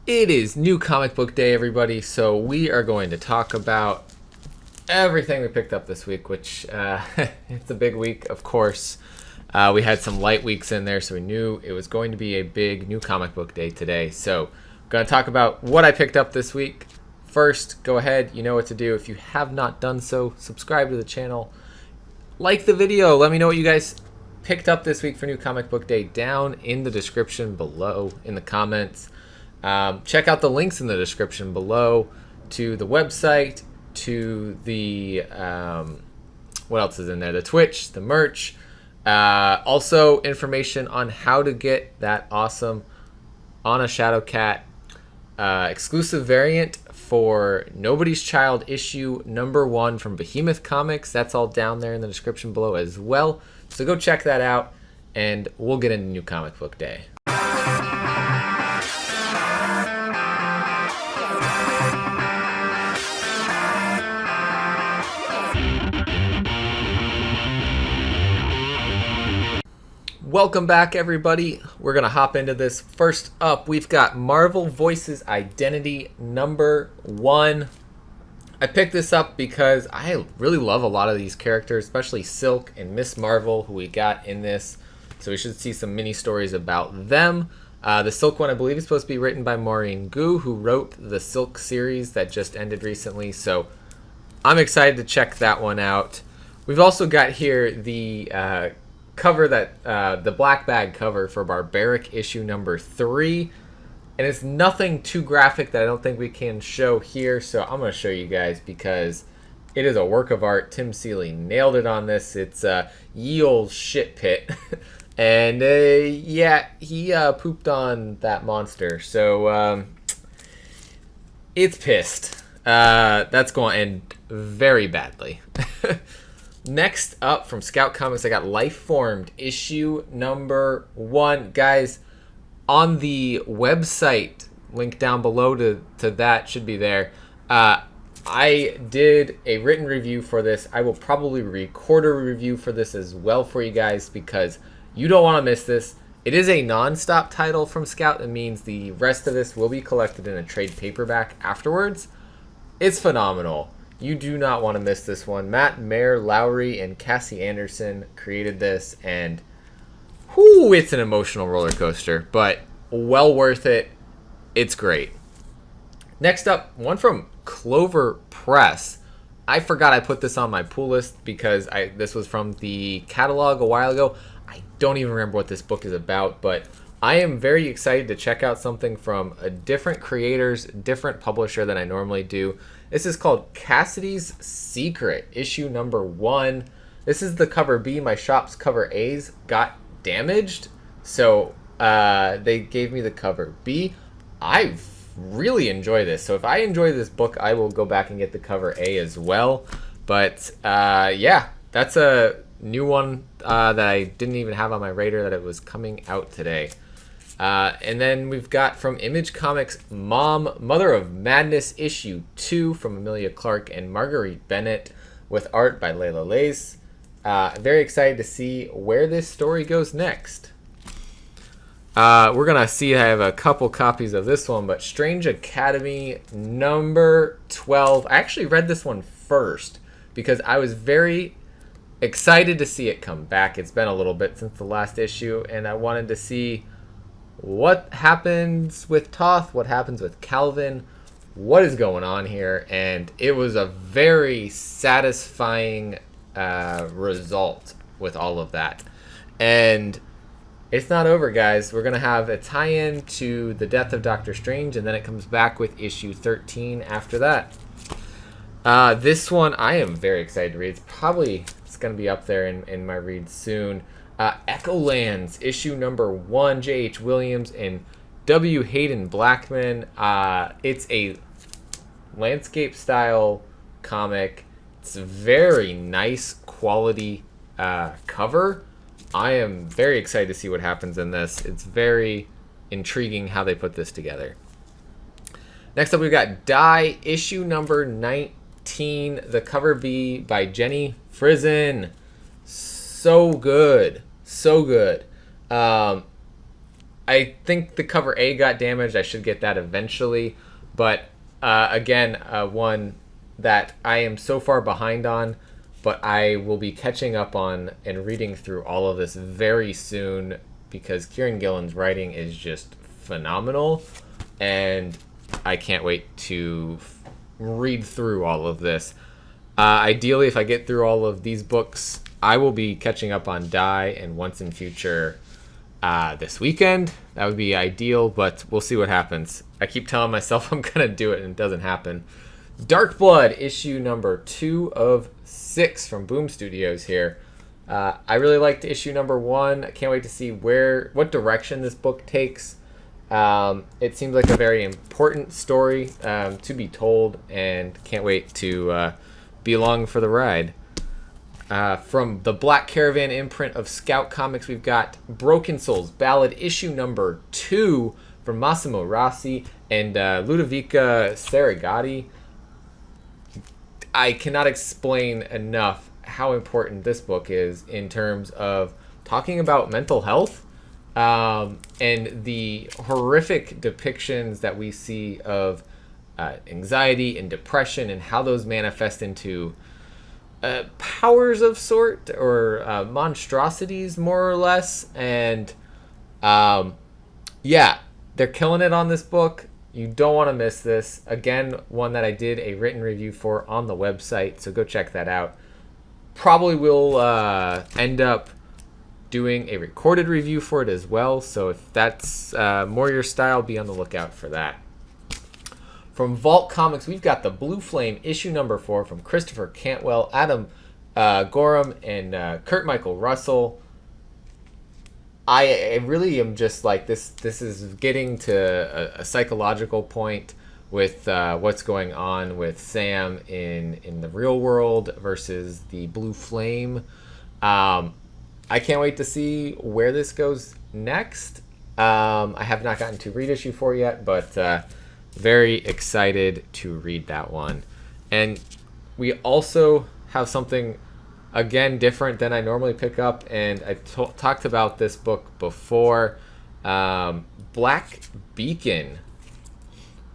It is new comic book day, everybody, so we are going to talk about everything we picked up this week, which it's a big week, of course. We had some light weeks in there, so we knew it was going to be a big new comic book day today. So I'm going to talk about what I picked up this week. First, go ahead, you know what to do. If you have not done so, subscribe to the channel. Like the video. Let me know what you guys picked up this week for new comic book day down in the description below in the comments. Check out the links in the description below to the website, to the, what else is in there? The Twitch, the merch, also information on how to get that awesome on a Shadowcat exclusive variant for Nobody's Child issue #1 from Behemoth Comics. That's all down there in the description below as well. So go check that out, and we'll get into new comic book day. Welcome back, everybody. We're going to hop into this. First up, we've got Marvel Voices Identity #1. I picked this up because I really love a lot of these characters, especially Silk and Miss Marvel, who we got in this. So we should see some mini stories about them. The Silk one, I believe, is supposed to be written by Maureen Gu, who wrote the Silk series that just ended recently. So I'm excited to check that one out. We've also got here the cover that the black bag cover for Barbaric issue #3, and it's nothing too graphic that I don't think we can show here, so I'm going to show you guys because it is a work of art. Tim Seeley nailed it on this. It's ye old shit pit and yeah, he pooped on that monster, so it's pissed. That's going to end very badly. Next up from Scout Comics, I got Life Formed issue #1. Guys, on the website, link down below to that should be there. I did a written review for this. I will probably record a review for this as well for you guys because you don't want to miss this. It is a non-stop title from Scout. It means the rest of this will be collected in a trade paperback afterwards. It's phenomenal. You do not want to miss this one. Matt Mayer Lowry and Cassie Anderson created this, and whoo, it's an emotional roller coaster, but well worth it. It's great. Next up, one from Clover Press. I forgot I put this on my pull list because this was from the catalog a while ago. I don't even remember what this book is about, but I am very excited to check out something from a different creators, different publisher than I normally do. This is called Cassidy's Secret, issue #1. This is the cover B. My shop's cover A's got damaged, so they gave me the cover B. I really enjoy this, so if I enjoy this book, I will go back and get the cover A as well. But yeah, that's a new one that I didn't even have on my radar that it was coming out today. And then we've got from Image Comics, Mother of Madness issue 2 from Amelia Clark and Marguerite Bennett with art by Layla Lace. Very excited to see where this story goes next. We're going to see I have a couple copies of this one, but Strange Academy #12. I actually read this one first because I was very excited to see it come back. It's been a little bit since the last issue, and I wanted to see what happens with Toth, what happens with Calvin, what is going on here, and it was a very satisfying result with all of that. And it's not over, guys. We're going to have a tie-in to the death of Doctor Strange, and then it comes back with issue 13 after that. This one I am very excited to read. It's going to be up there in my read soon. Echolands, issue #1, J.H. Williams and W. Hayden Blackman. It's a landscape-style comic. It's a very nice quality cover. I am very excited to see what happens in this. It's very intriguing how they put this together. Next up, we've got Die, issue #19, the cover B by Jenny Frison. So good. So good. I think the cover A got damaged. I should get that eventually. But again, one that I am so far behind on, but I will be catching up on and reading through all of this very soon because Kieran Gillen's writing is just phenomenal. And I can't wait to read through all of this. Ideally, if I get through all of these books, I will be catching up on Die and Once in Future this weekend. That would be ideal, but we'll see what happens. I keep telling myself I'm going to do it, and it doesn't happen. Dark Blood, issue number 2 of 6 from Boom Studios here. I really liked issue number 1. I can't wait to see what direction this book takes. It seems like a very important story to be told, and can't wait to be along for the ride. From the Black Caravan imprint of Scout Comics, we've got Broken Souls Ballad issue number 2 from Massimo Rosi and Ludovica Serigati. I cannot explain enough how important this book is in terms of talking about mental health and the horrific depictions that we see of anxiety and depression and how those manifest into powers of sort or monstrosities, more or less. And yeah, they're killing it on this book. You don't want to miss this. Again, one that I did a written review for on the website, so go check that out. Probably will end up doing a recorded review for it as well, so if that's more your style, be on the lookout for that. From Vault Comics, we've got the Blue Flame issue number 4 from Christopher Cantwell, Adam Gorham, and Kurt Michael Russell. I really am just like, this is getting to a psychological point with what's going on with Sam in the real world versus the Blue Flame. I can't wait to see where this goes next. I have not gotten to read issue 4 yet, but very excited to read that one. And we also have something, again, different than I normally pick up, and I talked about this book before. Black Beacon.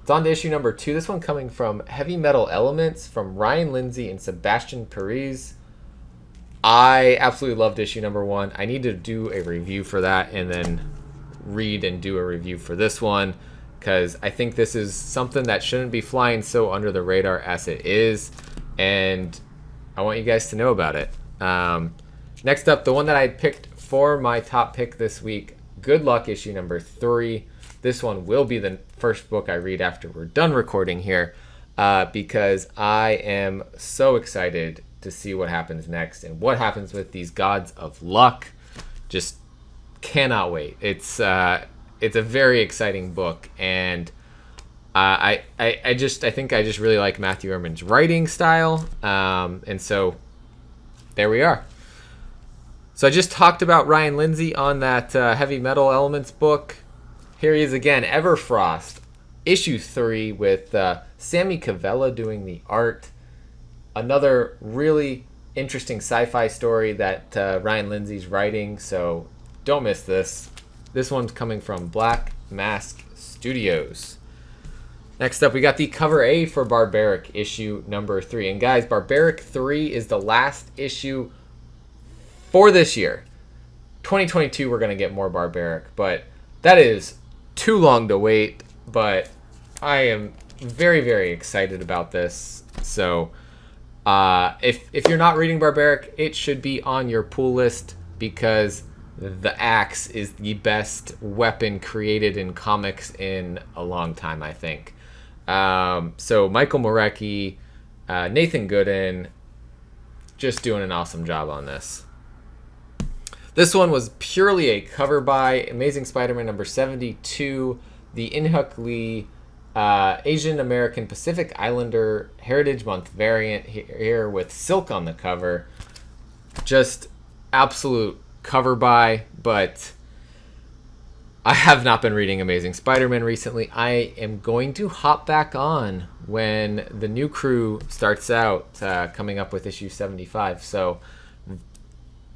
It's on to issue number 2. This one coming from Heavy Metal Elements from Ryan Lindsay and Sebastian Perez. I absolutely loved issue number 1. I need to do a review for that and then read and do a review for this one, because I think this is something that shouldn't be flying so under the radar as it is, and I want you guys to know about it. Next up, the one that I picked for my top pick this week, Good Luck issue number 3. This one will be the first book I read after we're done recording here, because I am so excited to see what happens next and what happens with these gods of luck. Just cannot wait. It's a very exciting book, and I think I just really like Matthew Erman's writing style, and so there we are. So I just talked about Ryan Lindsay on that Heavy Metal Elements book. Here he is again, Everfrost, issue 3 with Sammy Cavella doing the art. Another really interesting sci-fi story that Ryan Lindsay's writing, so don't miss this. This one's coming from Black Mask Studios. Next up, we got the cover A for Barbaric issue number 3. And guys, Barbaric 3 is the last issue for this year. 2022, we're going to get more Barbaric, but that is too long to wait. But I am very, very excited about this. So if you're not reading Barbaric, it should be on your pull list, because the axe is the best weapon created in comics in a long time, I think. So Michael Morecki, Nathan Gooden, just doing an awesome job on this. This one was purely a cover by Amazing Spider-Man number 72, the Inhyuk Lee Asian American Pacific Islander Heritage Month variant here with Silk on the cover. Just absolute cover by, but I have not been reading Amazing Spider-Man recently. I am going to hop back on when the new crew starts out, coming up with issue 75. So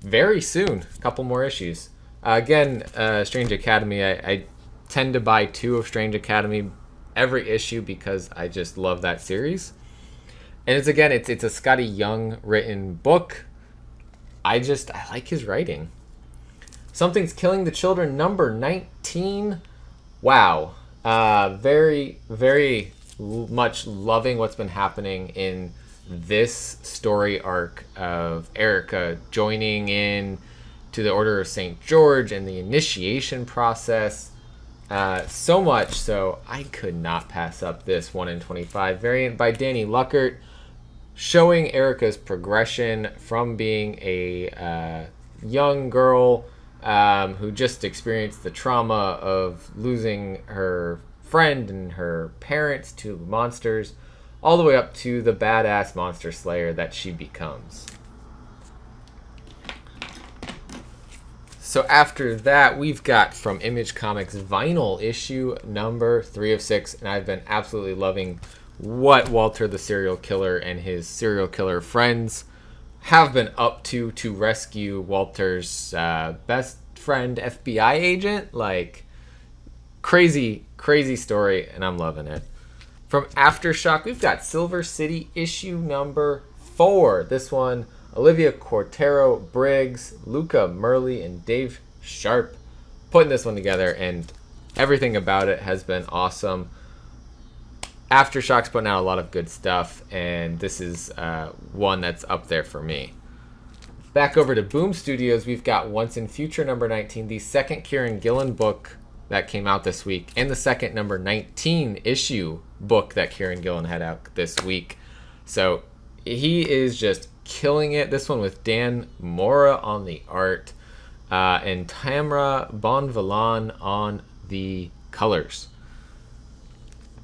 very soon, a couple more issues. Again, Strange Academy, I tend to buy 2 of Strange Academy every issue because I just love that series. And it's a Scotty Young written book. I like his writing. Something's Killing the Children, number 19. Wow. Very, very much loving what's been happening in this story arc of Erica joining in to the Order of St. George and the initiation process. So much so I could not pass up this 1 in 25 variant by Danny Luckert, showing Erica's progression from being a young girl who just experienced the trauma of losing her friend and her parents to monsters, all the way up to the badass monster slayer that she becomes. So after that, we've got from Image Comics Vinyl issue number 3 of 6, and I've been absolutely loving what Walter the serial killer and his serial killer friends have been up to rescue Walter's best friend FBI agent. Like, crazy story, and I'm loving it. From Aftershock, we've got Silver City issue number 4. This one, Olivia Cortero Briggs, Luca Murley, and Dave Sharp putting this one together, and everything about it has been awesome. Aftershock's putting out a lot of good stuff, and this is one that's up there for me. Back over to Boom Studios, we've got Once in Future number 19, the second Kieran Gillen book that came out this week, and the second number 19 issue book that Kieran Gillen had out this week. So he is just killing it. This one with Dan Mora on the art and Tamra Bonvillain on the colors.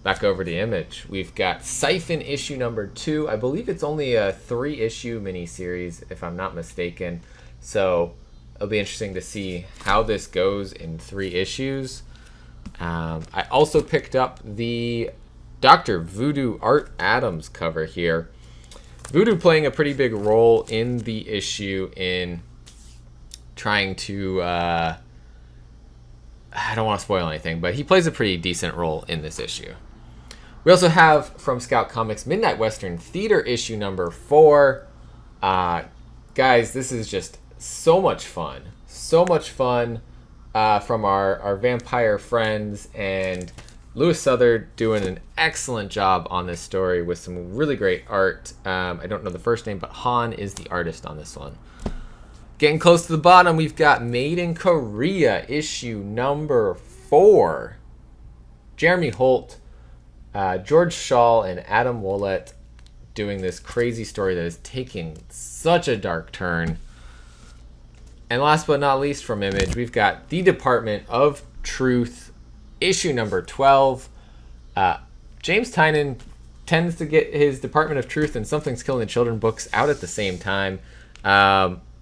Back over to Image. We've got Siphon issue number 2. I believe it's only a 3-issue miniseries, if I'm not mistaken. So it'll be interesting to see how this goes in 3 issues. I also picked up the Dr. Voodoo Art Adams cover here. Voodoo playing a pretty big role in the issue in trying to... I don't want to spoil anything, but he plays a pretty decent role in this issue. We also have from Scout Comics Midnight Western Theater issue number 4. Guys, this is just so much fun. So much fun from our vampire friends, and Louis Southard doing an excellent job on this story with some really great art. I don't know the first name, but Han is the artist on this one. Getting close to the bottom, we've got Made in Korea issue number 4. Jeremy Holt, George Shaw, and Adam Willett doing this crazy story that is taking such a dark turn. And last but not least from Image, we've got The Department of Truth, issue number 12. James Tynion tends to get his Department of Truth and Something's Killing the Children books out at the same time.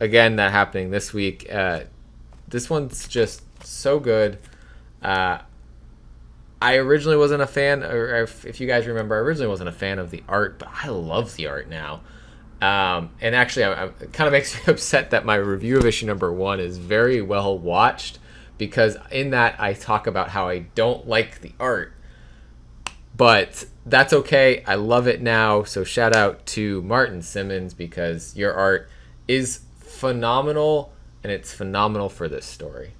Again, that happening this week. This one's just so good. I originally wasn't a fan, or if you guys remember, I originally wasn't a fan of the art, but I love the art now. And actually, it kind of makes me upset that my review of issue number 1 is very well watched, because in that I talk about how I don't like the art. But that's okay. I love it now. So shout out to Martin Simmons, because your art is phenomenal, and it's phenomenal for this story.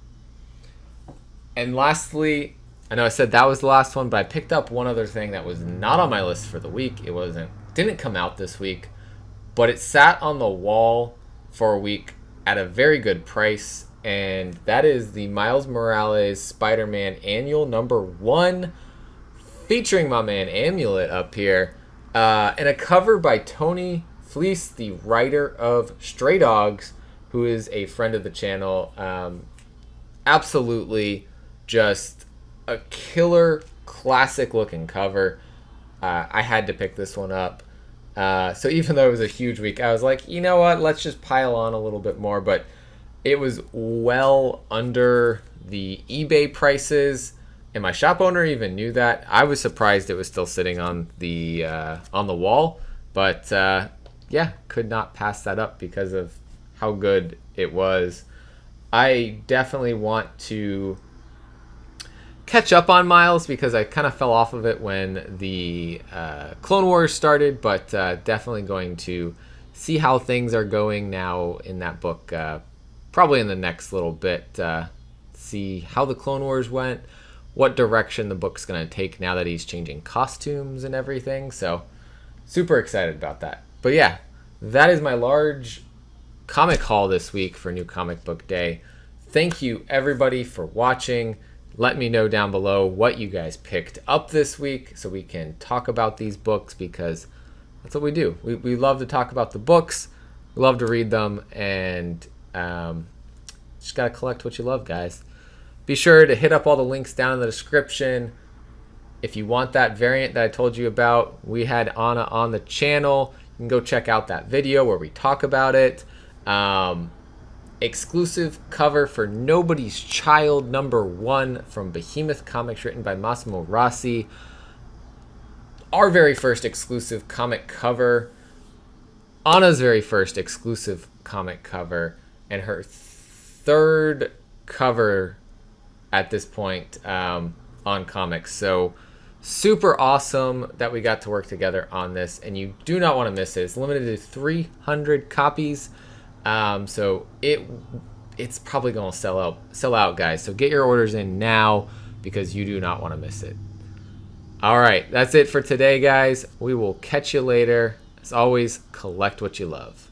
And lastly, I know I said that was the last one, but I picked up one other thing that was not on my list for the week. Didn't come out this week, but it sat on the wall for a week at a very good price, and that is the Miles Morales Spider-Man Annual number 1, featuring my man Amulet up here, and a cover by Tony Fleece, the writer of Stray Dogs, who is a friend of the channel. Absolutely just a killer, classic-looking cover. I had to pick this one up. So even though it was a huge week, I was like, you know what, let's just pile on a little bit more. But it was well under the eBay prices, and my shop owner even knew that. I was surprised it was still sitting on the wall, but yeah, could not pass that up because of how good it was. I definitely want to catch up on Miles because I kind of fell off of it when the Clone Wars started, but definitely going to see how things are going now in that book, probably in the next little bit. See how the Clone Wars went, what direction the book's going to take now that he's changing costumes and everything. So super excited about that. But yeah, that is my large comic haul this week for New Comic Book Day. Thank you everybody for watching. Let me know down below what you guys picked up this week so we can talk about these books, because that's what we do. We love to talk about the books. We love to read them, and just got to collect what you love, guys. Be sure to hit up all the links down in the description. If you want that variant that I told you about, we had Anna on the channel. You can go check out that video where we talk about it. Exclusive cover for Nobody's Child #1 from Behemoth Comics, written by Massimo Rosi. Our very first exclusive comic cover. Anna's very first exclusive comic cover. And her third cover at this point on comics. So super awesome that we got to work together on this. And you do not want to miss it. It's limited to 300 copies. So it's probably going to sell out, guys. So get your orders in now because you do not want to miss it. All right, that's it for today, guys. We will catch you later. As always, collect what you love.